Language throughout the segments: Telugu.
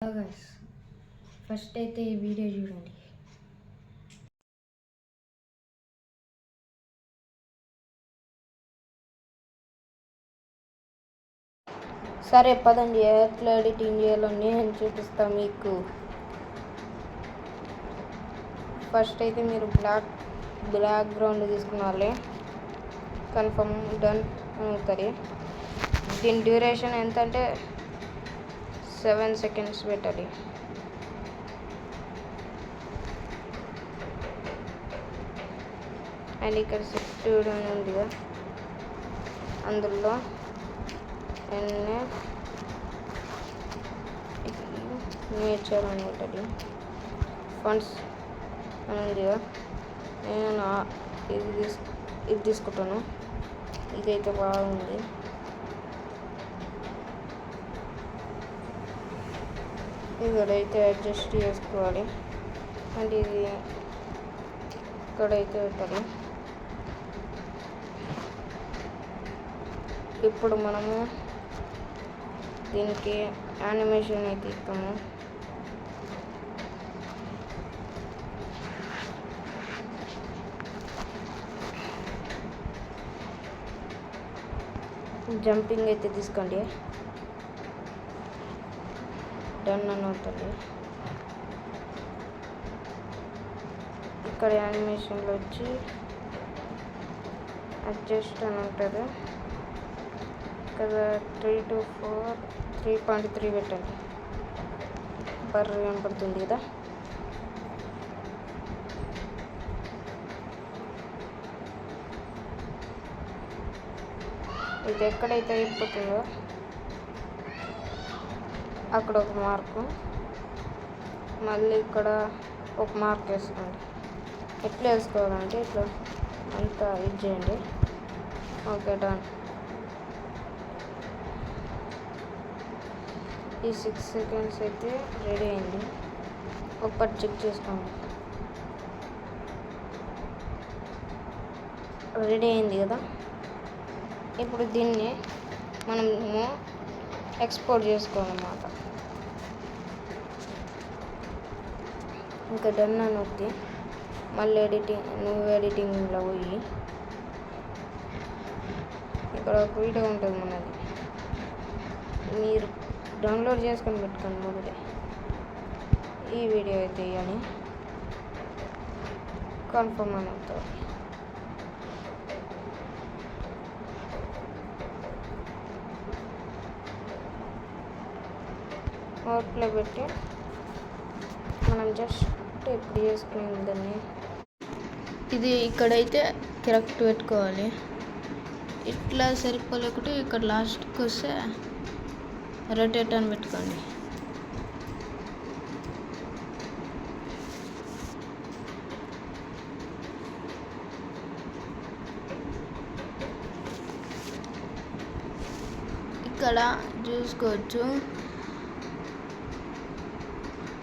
హలో గైస్, ఫస్ట్ అయితే ఈ వీడియో చూడండి. సరే పదండి, ఎట్లా ఎడిటింగ్ చేయాలో నేను చూపిస్తాను మీకు. ఫస్ట్ అయితే మీరు బ్లాక్ గ్రౌండ్ తీసుకున్నాలి, కన్ఫర్మ్ డన్ అవుతుంది. దీని డ్యూరేషన్ ఎంత అంటే 7 సెకండ్స్ పెట్టాలి. అండ్ ఇక్కడ సెట్ ఉందిగా, అందులో నేచర్ అని ఉంటుంది, ఫండ్స్ అని ఉందిగా. నేను ఇది తీసుకుంటాను. ఇదైతే బాగుంది. ఇక్కడైతే అడ్జస్ట్ చేసుకోవాలి. అండ్ ఇది ఇక్కడైతే పెట్టాలి. ఇప్పుడు మనము దీనికి యానిమేషన్ అయితే ఇస్తాము. జంపింగ్ అయితే తీసుకోండి, డన్ అని అవుతుంది. ఇక్కడ యానిమేషన్లో వచ్చి అడ్జస్ట్ అని ఉంటుంది. ఇక్కడ 3 to 4 3.3 పెట్టండి. బర్ర కనపడుతుంది కదా. ఇది ఎక్కడైతే అయిపోతుందో అక్కడ ఒక మార్కు, మళ్ళీ ఇక్కడ ఒక మార్క్ వేసుకోండి. ఎట్లా వేసుకోవాలంటే ఇట్లా అంతా ఇది చేయండి. Okay, done. ఈ 6 సెకండ్స్ అయితే రెడీ అయింది. ఒకటి చెక్ చేసుకోండి. రెడీ అయింది కదా. ఇప్పుడు దీన్ని మనము ఎక్స్పోర్ట్ చేసుకోవాలన్నమాట. ఇంకా డన్ అని వద్ది. మళ్ళీ ఎడిటింగ్లో పోయి ఇక్కడ ఒక వీడియో ఉంటుంది మనది, మీరు డౌన్లోడ్ చేసుకొని పెట్టుకోండి మొదలే. ఈ వీడియో అయితే ఇవ్వాలి, కన్ఫర్మ్ అని అవుతుంది. అవుట్లో పెట్టి మనం జస్ట్ ఇప్పుడు చేసుకునే దాన్ని ఇది ఇక్కడైతే కరెక్ట్ పెట్టుకోవాలి. ఇట్లా సరిపోలేకుంటే ఇక్కడ లాస్ట్కి వస్తే రొటేట్ అని పెట్టుకోండి. ఇక్కడ చూసుకోవచ్చు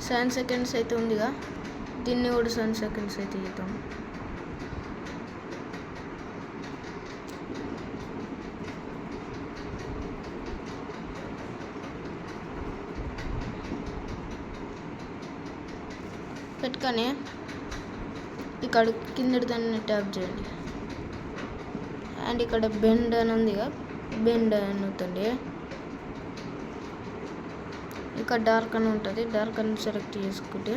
7 సెకండ్స్ అయితే ఉందిగా, దీన్ని కూడా 7 సెకండ్స్ అయితే ఇద్దాం. పెట్టుకొని ఇక్కడ కింద దాన్ని ట్యాప్ చేయండి. అండ్ ఇక్కడ బెండ్ అని ఉందిగా, బెండ్ అని అవుతుంది. ఇక్కడ డార్క్ అని ఉంటుంది, డార్క్ అని సెలెక్ట్ చేసుకుంటే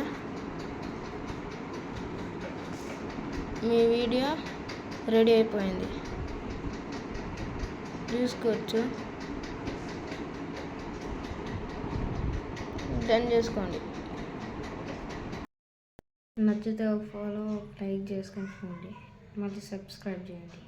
మీ వీడియో రెడీ అయిపోయింది. చూసుకోవచ్చు, డన్ చేసుకోండి. నచ్చితే ఫాలో, లైక్ చేసుకొని మళ్ళీ సబ్స్క్రైబ్ చేయండి.